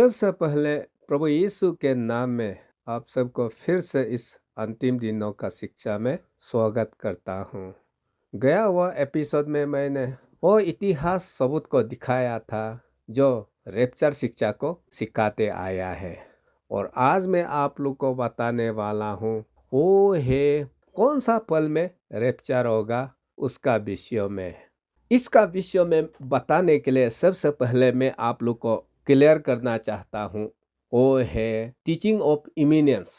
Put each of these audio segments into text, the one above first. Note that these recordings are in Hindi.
सबसे पहले प्रभु यीशु के नाम में आप सबको फिर से इस अंतिम दिनों का शिक्षा में स्वागत करता हूँ। गया हुआ एपिसोड में मैंने वो इतिहास सबूत को दिखाया था जो रेप्चर शिक्षा को सिखाते आया है, और आज मैं आप लोग को बताने वाला हूँ वो है कौन सा पल में रेप्चर होगा उसका विषय में। इसका विषय में बताने के लिए सबसे पहले मैं आप लोग को क्लियर करना चाहता हूँ, वो है टीचिंग ऑफ इमिनेंस।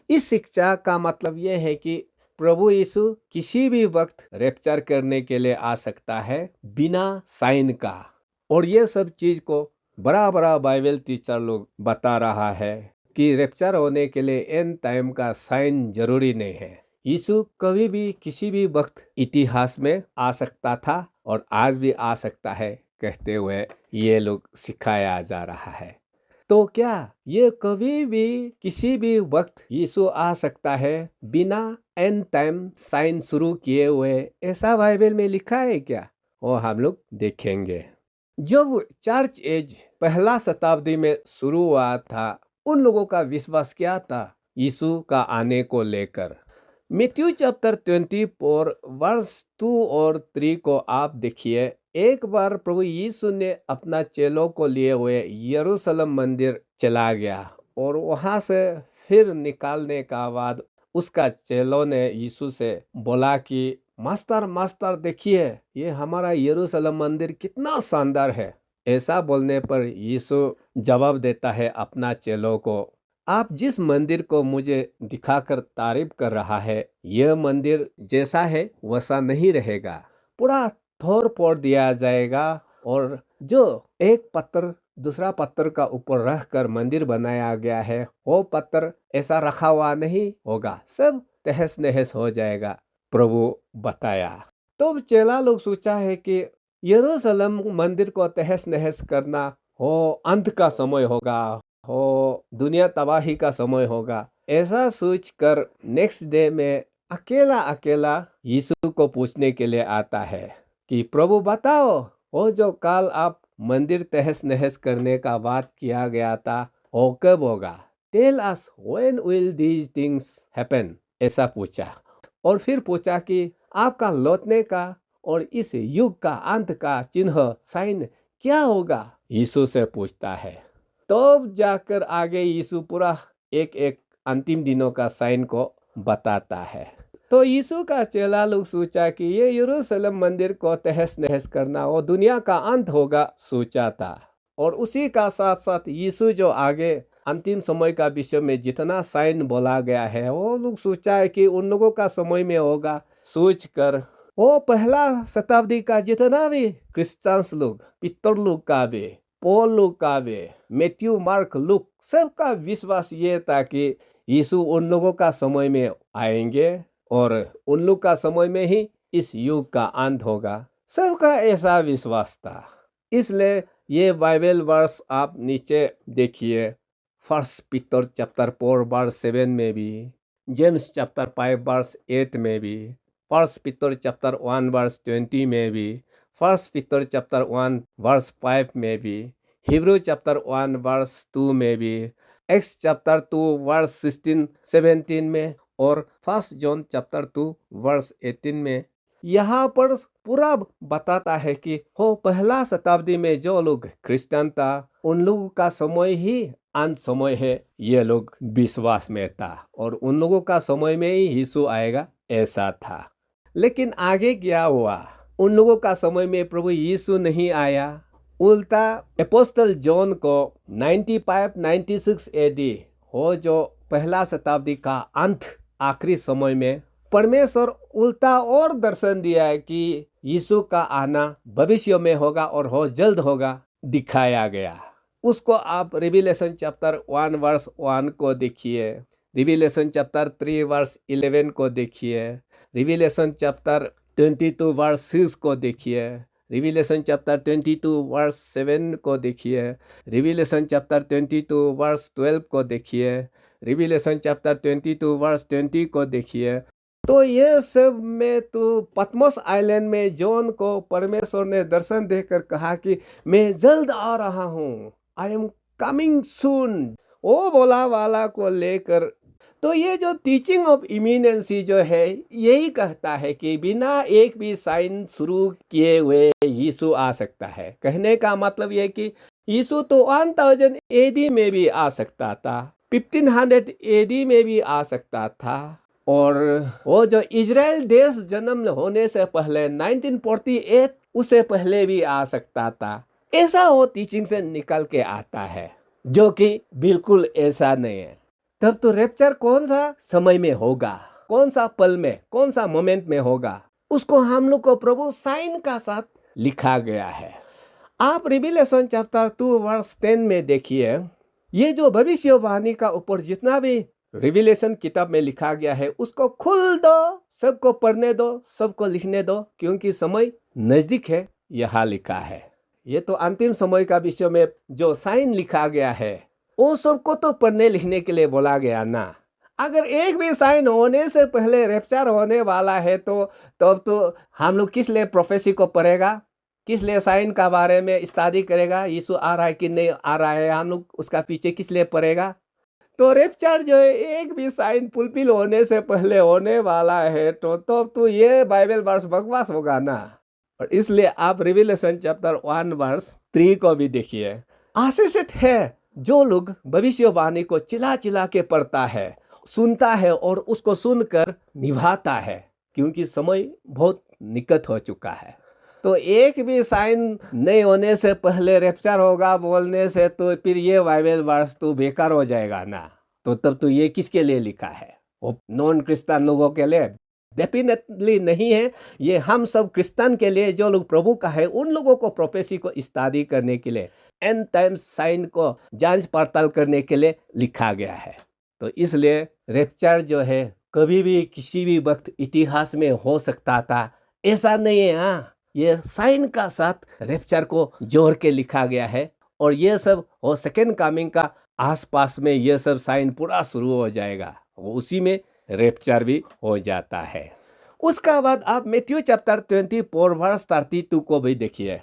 इस शिक्षा का मतलब यह है कि प्रभु यीशु किसी भी वक्त रेप्चर करने के लिए आ सकता है बिना साइन का, और ये सब चीज को बड़ा बड़ा बाइबल टीचर लोग बता रहा है कि रेप्चर होने के लिए एंड टाइम का साइन जरूरी नहीं है। यीशु कभी भी किसी भी वक्त इतिहास में आ सकता था और आज भी आ सकता है कहते हुए ये लोग सिखाया जा रहा है। तो क्या ये कभी भी किसी भी वक्त यीशु आ सकता है बिना एंड टाइम साइन शुरू किए हुए, ऐसा बाइबल में लिखा है क्या? वो हम लोग देखेंगे। जब चर्च एज पहला शताब्दी में शुरू हुआ था, उन लोगों का विश्वास क्या था यीशु का आने को लेकर? मैथ्यू चैप्टर 24 वर्स 2 और 3 को आप देखिए। एक बार प्रभु यीशु ने अपना चेलों को लिए हुए यरूशलेम मंदिर चला गया, और वहां से फिर निकालने का बाद उसका चेलों ने यीशु से बोला कि मास्टर मास्टर देखिए, ये हमारा यरूशलेम मंदिर कितना शानदार है। ऐसा बोलने पर यीशु जवाब देता है अपना चेलों को, आप जिस मंदिर को मुझे दिखाकर तारीफ कर रहा है, यह मंदिर जैसा है वैसा नहीं रहेगा, पूरा तोड़ फोड़ दिया जाएगा, और जो एक पत्थर दूसरा पत्थर का ऊपर रख कर मंदिर बनाया गया है, वो पत्थर ऐसा रखा हुआ नहीं होगा, सब तहस नहस हो जाएगा, प्रभु बताया। तो चेला लोग सोचा है कि यरूशलेम मंदिर को तहस नहस करना हो अंत का समय होगा, हो दुनिया तबाही का समय होगा, ऐसा सोच कर नेक्स्ट डे में अकेला अकेला यीशु को पूछने के लिए आता है कि प्रभु बताओ, वो जो काल आप मंदिर तहस नहस करने का बात किया गया था वो कब होगा? Tell us when will these things happen, ऐसा पूछा। और फिर पूछा कि आपका लौटने का और इस युग का अंत का चिन्ह साइन क्या होगा, यीशु से पूछता है। तो जाकर आगे यीशु पूरा एक एक अंतिम दिनों का साइन को बताता है। तो यीशु का चेला लोग सोचा कि ये यरूशलेम मंदिर को तहस नहस करना वो दुनिया का अंत होगा सोचा था, और उसी का साथ साथ यीशु जो आगे अंतिम समय का विषय में जितना साइन बोला गया है वो लोग सोचा है कि उन लोगों का समय में होगा सोच कर वो पहला शताब्दी का जितना भी क्रिश्चियंस लोग, पीटर लोग का भी, पॉल लोग का भी, मैथ्यू मार्क लूक, सबका विश्वास ये था कि यीशु उन लोगों का समय में आएंगे और उन लोग का समय में ही इस युग का अंत होगा, सबका ऐसा विश्वास था। इसलिए ये बाइबल वर्स आप नीचे देखिए, फर्स्ट पीटर चैप्टर 4 वर्स 7 में भी, जेम्स चैप्टर 5 वर्स 8 में भी, फर्स्ट पीटर चैप्टर 1 वर्स 20 में भी, फर्स्ट पीटर चैप्टर 1 वर्स 5 में भी, हिब्रू चैप्टर 1 वर्स 2 में भी, एक्स चैप्टर 2 वर्स 16 17 में, और फर्स्ट जॉन चैप्टर 2 वर्स 18 में यहाँ पर पूरा बताता है कि हो पहला शताब्दी में जो लोग क्रिश्चियन था उन लोगों का समय ही अंत समय है, ये लोग विश्वास में था, और उन लोगों का समय में ही यीशु आएगा ऐसा था। लेकिन आगे क्या हुआ? उन लोगों का समय में प्रभु यीशु नहीं आया, उल्टा अपोस्टल जॉन को 95-96 एडी हो जो पहला शताब्दी का अंत आखिरी समय में परमेश्वर उल्टा और दर्शन दिया है कि यीशु का आना भविष्य में होगा और हो जल्द होगा, दिखाया गया। उसको आप रिविलेशन चैप्टर 1 वर्स 1 को देखिए, रिविलेशन चैप्टर 3 वर्स 11 को देखिए, रिविलेशन चैप्टर 22 वर्स 6 को देखिए, रिविलेशन चैप्टर 22 वर्स 7 को देखिए, रिविलेशन चैप्टर 22 वर्स 12 को देखिए, रिविलेशन चैप्टर 22 वर्स 20 को देखिए। तो ये सब में तो पतमोस आइलैंड में जॉन को परमेश्वर ने दर्शन देकर कहा कि मैं जल्द आ रहा हूँ, आई एम कमिंग सून, वो बोला वाला को लेकर। तो ये जो टीचिंग ऑफ इमिनेंसी जो है, यही कहता है कि बिना एक भी साइन शुरू किए हुए यीशु आ सकता है। कहने का मतलब ये कि यीशु तो 1000 एडी में भी आ सकता था, 1500 एडी में भी आ सकता था, और वो जो इजराइल देश जन्म होने से पहले 1948 उससे पहले भी आ सकता था। ऐसा वो टीचिंग से निकल के आता है, जो कि बिल्कुल ऐसा नहीं है। तब तो रैप्चर कौन सा समय में होगा, कौन सा पल में, कौन सा मोमेंट में होगा, उसको हम लोग को प्रभु साइन का साथ लिखा गया है। आप रिविलेशन चैप्टर 2 वर्स 10 में देखिए, ये जो भविष्यवाणी का ऊपर जितना भी रिविलेशन किताब में लिखा गया है, उसको खुल दो, सबको पढ़ने दो, सबको लिखने दो, क्योंकि समय नजदीक है, यहाँ लिखा है। ये तो अंतिम समय का विषय में जो साइन लिखा गया है, वो सबको तो पढ़ने लिखने के लिए बोला गया ना। अगर एक भी साइन होने से पहले रैप्चर होने वाला है, तो तब तो हम लोग किस लिए प्रोफेसी को पढ़ेगा, किस लिए साइन का बारे में स्टडी करेगा, यीशु आ रहा है कि नहीं आ रहा है, हम लोग उसका पीछे किस लिए पड़ेगा। तो रैप्चर जो है, एक भी साइन फुलफिल होने से पहले होने वाला है, तो ये बाइबल वर्स बकवास होगा ना। और इसलिए आप रिविलेशन चैप्टर 1 वर्स 3 को भी देखिए। आशीषित है जो लोग भविष्यवाणी को चिल्ला चिल्ला के पढ़ता है, सुनता है और उसको सुनकर निभाता है, क्योंकि समय बहुत निकट हो चुका है। तो एक भी साइन नहीं होने से पहले रैप्चर होगा बोलने से तो फिर ये बाइबल वर्स तो बेकार हो जाएगा ना। तो तब तो ये किसके लिए लिखा है, वो नॉन क्रिश्चियन लोगों के लिए? डेफिनेटली नहीं है। ये हम सब क्रिश्चियन के लिए, जो लोग प्रभु का है, उन लोगों को प्रोफेसी को स्टडी करने के लिए, एंड टाइम साइन को जांच पड़ताल करने के लिए लिखा गया है। तो इसलिए रैप्चर जो है कभी भी किसी भी वक्त इतिहास में हो सकता था, ऐसा नहीं है। हाँ, ये साइन का साथ रैप्चर को जोड़ के लिखा गया है, और ये सब वो सेकेंड कमिंग का आसपास में ये सब साइन पूरा शुरू हो जाएगा, उसी में रैप्चर भी हो जाता है। उसका बाद आप मैथ्यू चैप्टर 24 वर्स 32 को भी देखिए।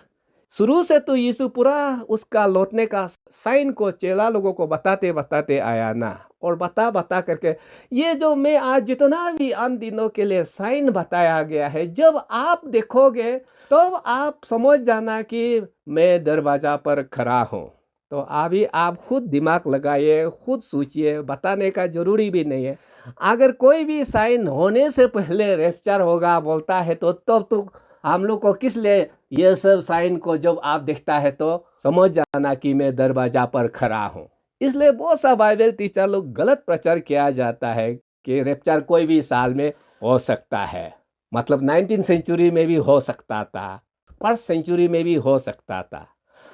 शुरू से तो यीशु पूरा उसका लौटने का साइन को चेला लोगों को बताते बताते आया ना, और बता बता करके ये जो मैं आज जितना भी अन दिनों के लिए साइन बताया गया है, जब आप देखोगे तो आप समझ जाना कि मैं दरवाजा पर खड़ा हूँ। तो अभी आप खुद दिमाग लगाइए, खुद सोचिए, बताने का जरूरी भी नहीं है। अगर कोई भी साइन होने से पहले रैप्चर होगा बोलता है, तो तब तो हम लोग को किस लिए ये सब साइन को जब आप देखता है तो समझ जाना कि मैं दरवाजा पर खड़ा हूँ। इसलिए बहुत सा बाइबल टीचर लोग गलत प्रचार किया जाता है कि रैप्चर कोई भी साल में हो सकता है, मतलब 19th सेंचुरी में भी हो सकता था, 1st सेंचुरी में भी हो सकता था।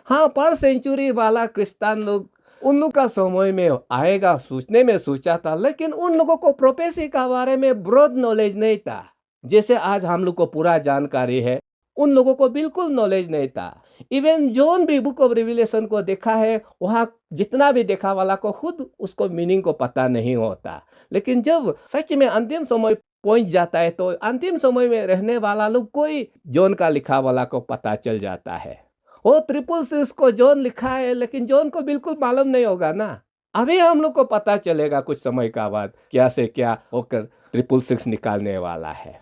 हाँ, 1st सेंचुरी वाला क्रिश्चियन लोग, उन लोग का समय में आएगा सोचने में सोचा था, लेकिन उन लोगों को प्रोफेसी का बारे में ब्रॉड नॉलेज नहीं था। जैसे आज हम लोग को पूरा जानकारी है, उन लोगों को बिल्कुल नॉलेज नहीं था। इवन जोन भी बुक ऑफ रिविलेशन को देखा है, वहाँ जितना भी देखा वाला को खुद उसको मीनिंग को पता नहीं होता। लेकिन जब सच में अंतिम समय पहुंच जाता है, तो अंतिम समय में रहने वाला लोग कोई जोन का लिखा वाला को पता चल जाता है। वो 666 को जोन लिखा है, लेकिन जोन को बिल्कुल मालूम नहीं होगा ना। अभी हम लोग को पता चलेगा कुछ समय का बाद क्या से क्या होकर 666 निकालने वाला है।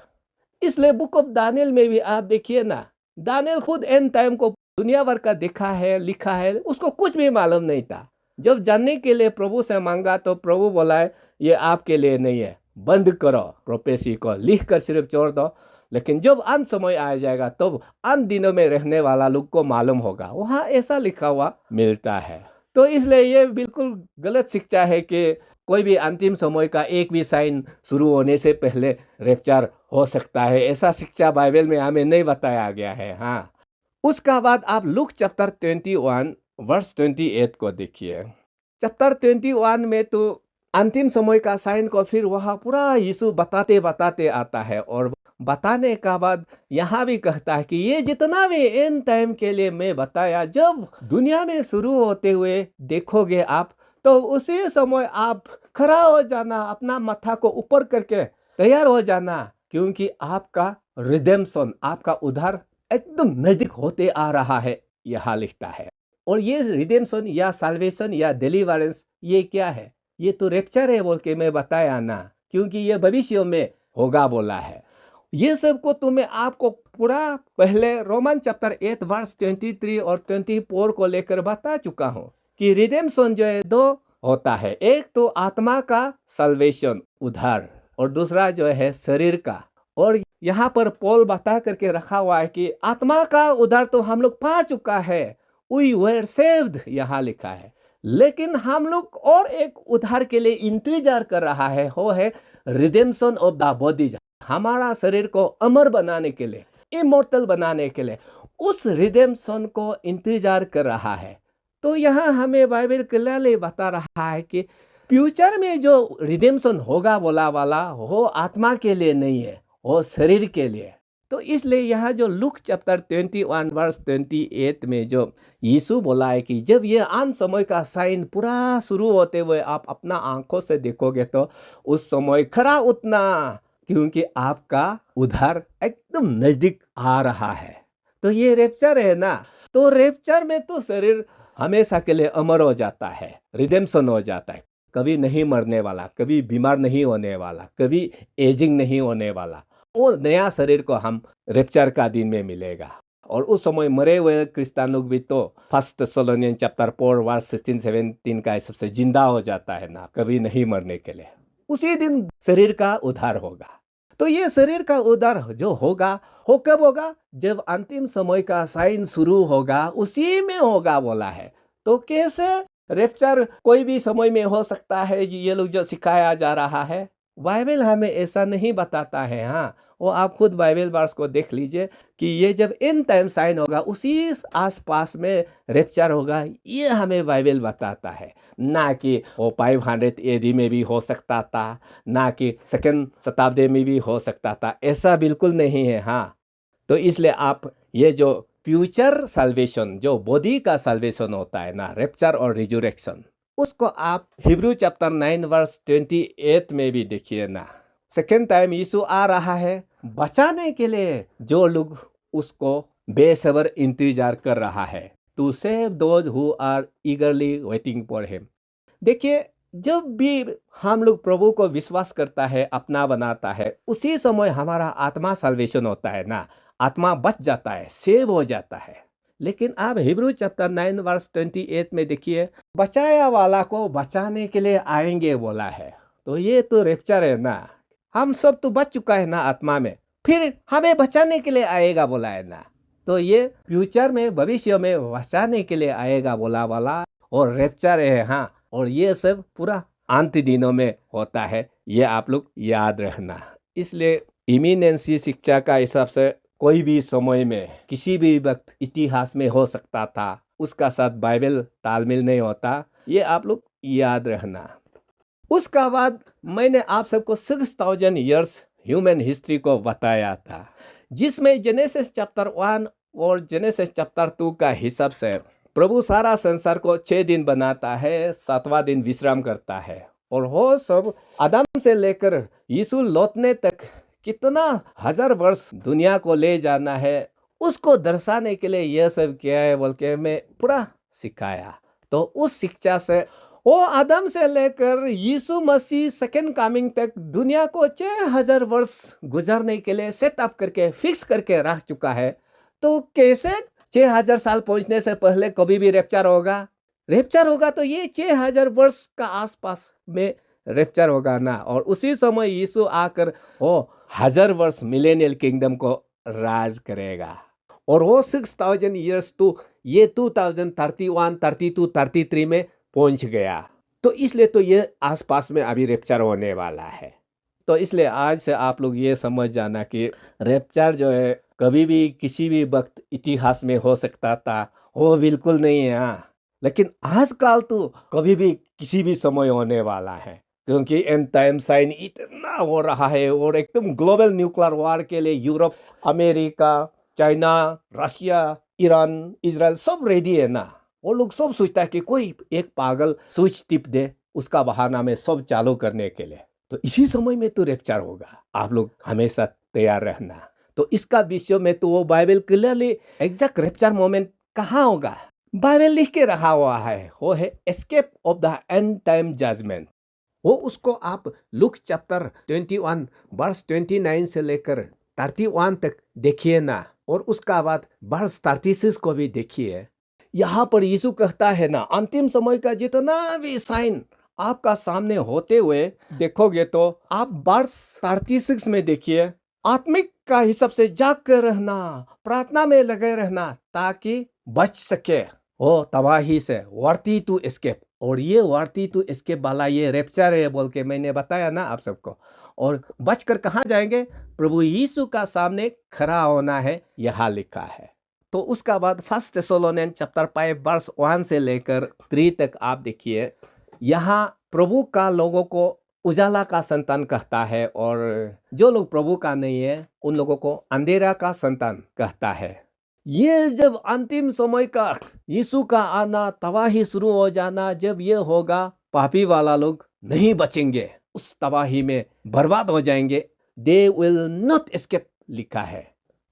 इसलिए बुक ऑफ दानियल में भी आप देखिए ना, दानियल खुद एंड टाइम को दुनिया भर का देखा है, लिखा है, उसको कुछ भी मालूम नहीं था। जब जानने के लिए प्रभु से मांगा तो प्रभु बोला है, ये आपके लिए नहीं है, बंद करो, प्रोफेसी को लिख कर सिर्फ छोड़ दो। लेकिन जब अंत समय आ जाएगा, तब अंत दिनों में रहने वाला लोग को मालूम होगा, वहाँ ऐसा लिखा हुआ मिलता है। तो इसलिए ये बिल्कुल गलत शिक्षा है कि कोई भी अंतिम समय का एक भी साइन शुरू होने से पहले रैप्चर हो सकता है, ऐसा शिक्षा बाइबल में हमें नहीं बताया गया है। हाँ, उसका बाद आप लूक चैप्टर 21 वर्स 28 को देखिए। चैप्टर 21 में तो अंतिम समय का साइन को फिर वहाँ पूरा यीशु बताते बताते आता है, और बताने का बाद यहाँ भी कहता है कि ये जितना भी एंड टाइम के लिए मैं बताया, जब दुनिया में शुरू होते हुए देखोगे आप, तो उसी समय आप खड़ा हो जाना, अपना माथा को ऊपर करके तैयार हो जाना, क्योंकि आपका रिडेम्पशन, आपका उद्धार एकदम नजदीक होते आ रहा है, यहाँ लिखता है। और ये रिडेम्पशन या साल्वेशन या डिलीवरेंस ये क्या है? ये तो रैप्चर है बोल के मैं बताया ना, क्योंकि ये भविष्य में होगा बोला है। ये सब को तुम्हें आपको पूरा पहले रोमन चैप्टर 8 वर्स 23 और 24 को लेकर बता चुका हूँ कि रिडेम्पशन जो है दो होता है। एक तो आत्मा का सल्वेशन उद्धार, और दूसरा जो है शरीर का। और यहाँ पर पॉल बता करके रखा हुआ है कि आत्मा का उद्धार तो हम लोग पा चुका है, वी वर सेव्ड यहाँ लिखा है। लेकिन हम लोग और एक उद्धार के लिए इंतजार कर रहा है, वो है रिडेम्पशन ऑफ द बॉडी। हमारा शरीर को अमर बनाने के लिए, इमोर्टल बनाने के लिए उस रिडेम्पशन को इंतजार कर रहा है। तो यहाँ हमें बाइबल क्लियरली बता रहा है कि फ्यूचर में जो रिडेम्पशन होगा बोला वाला, वो आत्मा के लिए नहीं है, वो शरीर के लिए। तो इसलिए यहाँ जो लूक चैप्टर 21 वर्स 28 में जो यीशु बोला है कि जब ये अंत समय का साइन पूरा शुरू होते हुए आप अपना आंखों से देखोगे तो उस समय खरा उतना, क्योंकि आपका उद्धार एकदम नजदीक आ रहा है। तो ये रैप्चर है ना, तो रैप्चर में तो शरीर हमेशा के लिए अमर हो जाता है, रिडेम्पशन हो जाता है, कभी नहीं मरने वाला, कभी बीमार नहीं होने वाला, कभी एजिंग नहीं होने वाला। वो नया शरीर को हम रैप्चर का दिन में मिलेगा। और उस समय मरे हुए क्रिस्चियन लोग भी तो फर्स्ट थेसलोनियन चैप्टर 4 वर्स 16-17 का हिसाब से जिंदा हो जाता है ना, कभी नहीं मरने के लिए। उसी दिन शरीर का उद्धार होगा। तो ये शरीर का उद्धार जो होगा वो कब होगा? जब अंतिम समय का साइन शुरू होगा, उसी में होगा बोला है। तो कैसे रैप्चर कोई भी समय में हो सकता है, ये लोग जो सिखाया जा रहा है, बाइबल हमें ऐसा नहीं बताता है। हाँ, वो आप खुद बाइबल वर्स को देख लीजिए कि ये जब इन टाइम साइन होगा उसी आसपास में रैप्चर होगा, ये हमें बाइबल बताता है। ना कि वो 500 एडी में भी हो सकता था, ना कि सेकंड शताब्दी में भी हो सकता था, ऐसा बिल्कुल नहीं है। हाँ, तो इसलिए आप ये जो फ्यूचर साल्वेशन, जो बॉडी का साल्वेशन होता है ना, रैप्चर और रिजरेक्शन, उसको आप हिब्रू चैप्टर 9 वर्स 28 में भी देखिए ना। सेकेंड टाइम यीशु आ रहा है बचाने के लिए जो लोग उसको बेसब्र इंतजार कर रहा है, to save those who are eagerly waiting for him. देखिए, जब भी हम लोग प्रभु को विश्वास करता है, अपना बनाता है, उसी समय हमारा आत्मा साल्वेशन होता है ना, आत्मा बच जाता है, सेव हो जाता है। लेकिन आप हिब्रू चैप्टर 9 वर्स 28 में देखिए, बचाया वाला को बचाने के लिए आएंगे बोला है। तो ये तो रैप्चर है ना, हम सब तो बच चुका है ना आत्मा में, फिर हमें बचाने के लिए आएगा बोला है ना। तो ये फ्यूचर में, भविष्य में बचाने के लिए आएगा बोला वाला और रैप्चर है। हाँ, और ये सब पूरा अंत दिनों में होता है, ये आप लोग याद रखना। इसलिए इमिनेंसी शिक्षा का हिसाब से कोई भी समय में, किसी भी वक्त इतिहास में हो सकता था, उसका साथ बाइबल तालमेल नहीं होता, ये आप लोग याद रखना। उसका बाद मैंने आप सबको 6000 इयर्स ह्यूमन हिस्ट्री को बताया था, जिसमें जेनेसिस चैप्टर 1 और जेनेसिस चैप्टर 2 का हिसाब से प्रभु सारा संसार को 6 दिन बनाता है, 7वां दिन विश्राम करता है। और वो सब आदम से लेकर यीशु लौटने तक कितना 1000 वर्ष दुनिया को ले जाना है, उसको दर्शाने के लिए यह सब किया है बोल के मैं पूरा सिखाया। तो उस शिक्षा से वो आदम से लेकर यीशु मसीह सेकेंड कमिंग तक दुनिया को 6000 वर्ष गुजरने के लिए सेटअप करके फिक्स करके रख चुका है। तो कैसे 6000 साल पहुंचने से पहले कभी भी रैप्चर होगा? रैप्चर होगा तो ये 6000 वर्ष का आसपास में रैप्चर होगा ना, और उसी समय यीशु आकर वो 1000 वर्ष मिलेनियल किंगडम को राज करेगा। और वो 6000 इयर्स तो ये 2031, 32, 33 में पहुंच गया। तो इसलिए तो ये आसपास में अभी रैप्चर होने वाला है। तो इसलिए आज से आप लोग ये समझ जाना कि रैप्चर जो है कभी भी किसी भी वक्त इतिहास में हो सकता था, वो बिल्कुल नहीं है। हाँ, लेकिन आजकल तो कभी भी किसी भी समय होने वाला है, क्योंकि एंड टाइम साइन इतना हो रहा है। और एकदम ग्लोबल न्यूक्लियर वॉर के लिए Europe, America, China, Russia, Iran, Israel सब रेडी है ना। वो लोग सब सोचता है कि कोई एक पागल स्विच टिप दे, उसका बहाना में सब चालू करने के लिए। तो इसी समय में तो रैप्चर होगा, आप लोग हमेशा तैयार रहना। तो इसका विषय में तो वो Bible clearly exact rapture moment कहाँ होगा, बाइबल लिख के रखा हुआ है, वो है escape of the end time judgement. वो उसको आप लुक चैप्टर 21 वर्स 29 से लेकर 31 तक देखिए ना, और उसका बाद वर्स 36 को भी देखिए। यहाँ पर यीशु कहता है ना, अंतिम समय का जितना भी साइन आपका सामने होते हुए देखोगे तो आप वर्स 36 में देखिए, आत्मिक का हिसाब से जाग कर रहना, प्रार्थना में लगे रहना, ताकि बच सके वो तबाही से, वर्ती टू एस्केप। और ये वर्ती टू एस्केप वाला ये रैप्चर है बोल के मैंने बताया ना आप सबको। और बचकर कहाँ जाएंगे? प्रभु यीशु का सामने खड़ा होना है, यहाँ लिखा है। तो उसका बाद फर्स्ट थेसलोनियन चैप्टर 5 वर्स 1 से लेकर 3 तक आप देखिए। यहाँ प्रभु का लोगों को उजाला का संतान कहता है, और जो लोग प्रभु का नहीं है उन लोगों को अंधेरा का संतान कहता है। ये जब अंतिम समय का यीशु का आना, तबाही शुरू हो जाना, जब ये होगा, पापी वाला लोग नहीं बचेंगे, उस तबाही में बर्बाद हो जाएंगे। दे विल नॉट एस्केप लिखा है।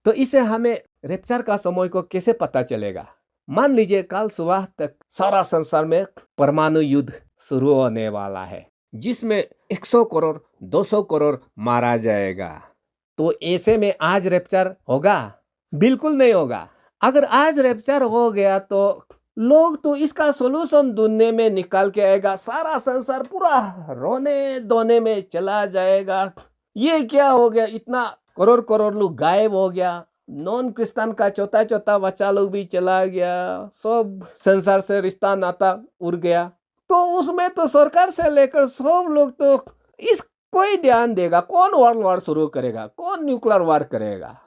तो इसे हमें रैप्चर का समय को कैसे पता चलेगा? मान लीजिए कल सुबह तक सारा संसार में परमाणु युद्ध शुरू होने वाला है, जिसमें 100 करोड़ 200 करोड़ मारा जाएगा। तो ऐसे में आज रैप्चर होगा? बिल्कुल नहीं होगा। अगर आज रैप्चर हो गया तो लोग तो इसका सोल्यूशन ढूंढने में निकाल के आएगा, सारा संसार पूरा रोने धोने में चला जाएगा। ये क्या हो गया, इतना करोड़ करोड़ लोग गायब हो गया, नॉन क्रिश्चियन का छोटा छोटा बच्चा लोग भी चला गया, सब संसार से रिश्ता नाता उड़ गया। तो उसमें तो सरकार से लेकर सब लोग तो इस कोई ध्यान देगा? कौन वर्ल्ड वॉर शुरू करेगा? कौन न्यूक्लियर वॉर करेगा?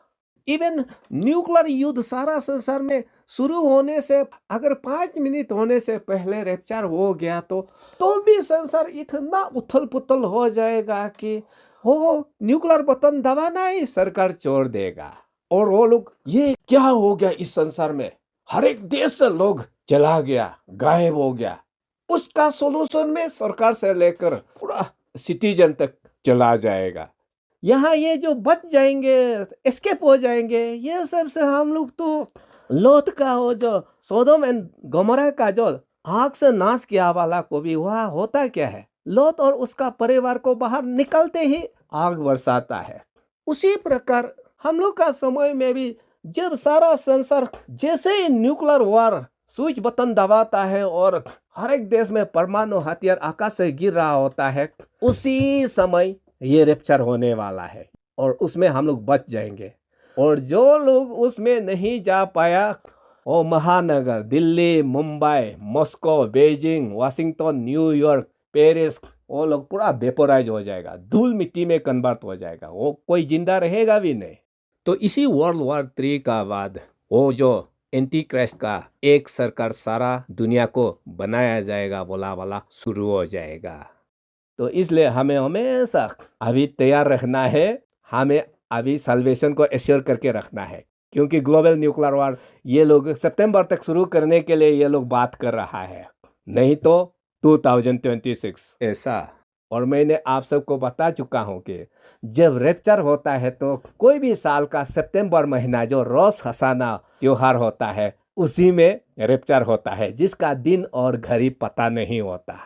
इवन न्यूक्लियर युद्ध सारा संसार में शुरू होने से अगर 5 मिनट होने से पहले रैप्चर हो गया तो भी संसार इतना उथल पुथल हो जाएगा कि वो न्यूक्लियर बटन दबाना ही सरकार छोड़ देगा। और वो लोग, ये क्या हो गया इस संसार में, हर एक देश से लोग चला गया, गायब हो गया। उसका सोल्यूशन में सरकार से लेकर पूरा सिटीजन तक चला जाएगा। यहाँ ये जो बच जाएंगे, एस्केप हो जाएंगे, ये सब से हम लोग तो लोथ का हो जो सोदोम एंड गोमोरा का जो आग से नाश किया वाला को भी वहाँ होता क्या है, लोथ और उसका परिवार को बाहर निकलते ही आग बरसाता है। उसी प्रकार हम लोग का समय में भी जब सारा संसार जैसे ही न्यूक्लियर वॉर स्विच बटन दबाता है और हर एक देश में परमाणु हथियार आकाश से गिर रहा होता है, उसी समय ये रैप्चर होने वाला है और उसमें हम लोग बच जाएंगे। और जो लोग उसमें नहीं जा पाया, वो महानगर Delhi, Mumbai, Moscow, Beijing, Washington, New York, Paris, वो लोग पूरा वेपोराइज हो जाएगा, धूल मिट्टी में कन्वर्ट हो जाएगा, वो कोई जिंदा रहेगा भी नहीं। तो इसी वर्ल्ड वॉर 3 का बाद वो जो एंटी क्राइस्ट का एक सरकार सारा दुनिया को बनाया जाएगा बोला वाला शुरू हो जाएगा। तो इसलिए हमें हमेशा अभी तैयार रखना है, हमें अभी सल्वेशन को एश्योर करके रखना है, क्योंकि ग्लोबल न्यूक्लियर वॉर ये लोग सितंबर तक शुरू करने के लिए ये लोग बात कर रहा है, नहीं तो 2026 ऐसा। और मैंने आप सबको बता चुका हूँ कि जब रैप्चर होता है तो कोई भी साल का सितंबर महीना जो रोश हसाना त्योहार होता है, उसी में रैप्चर होता है, जिसका दिन और घड़ी पता नहीं होता।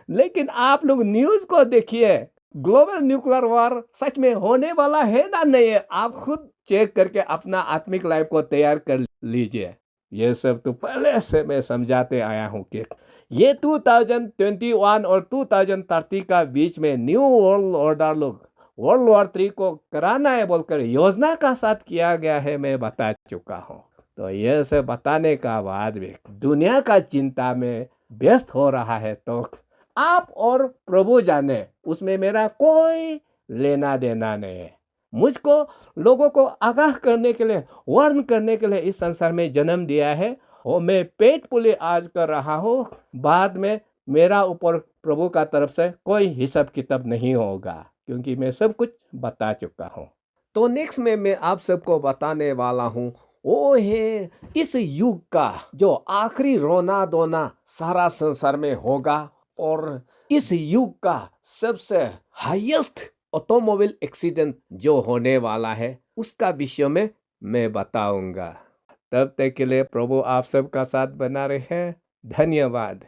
लेकिन आप लोग न्यूज को देखिए, ग्लोबल न्यूक्लियर वॉर सच में होने वाला है ना नहीं है, आप खुद चेक करके अपना आत्मिक लाइफ को तैयार कर लीजिए। ये सब तो पहले से मैं समझाते आया हूँ कि ये 2021 और 2030 का बीच में न्यू वर्ल्ड ऑर्डर लोग वर्ल्ड वॉर 3 को कराना है बोलकर योजना का साथ किया गया है, मैं बता चुका हूँ। तो ये सब बताने का बाद भी दुनिया का चिंता में व्यस्त हो रहा है, तो आप और प्रभु जाने, उसमें मेरा कोई लेना देना नहीं है। मुझको लोगों को आगाह करने के लिए, वार्न करने के लिए इस संसार में जन्म दिया है, और मैं पेट पुले आज कर रहा हूँ। बाद में मेरा ऊपर प्रभु का तरफ से कोई हिसाब किताब नहीं होगा, क्योंकि मैं सब कुछ बता चुका हूँ। तो नेक्स्ट में मैं आप सबको बताने वाला हूँ, वो है इस युग का जो आखिरी रोना धोना सारा संसार में होगा, और इस युग का सबसे हाईएस्ट ऑटोमोबाइल एक्सीडेंट जो होने वाला है, उसका विषय में मैं बताऊंगा। तब तक के लिए प्रभु आप सबका साथ बना रहे। धन्यवाद।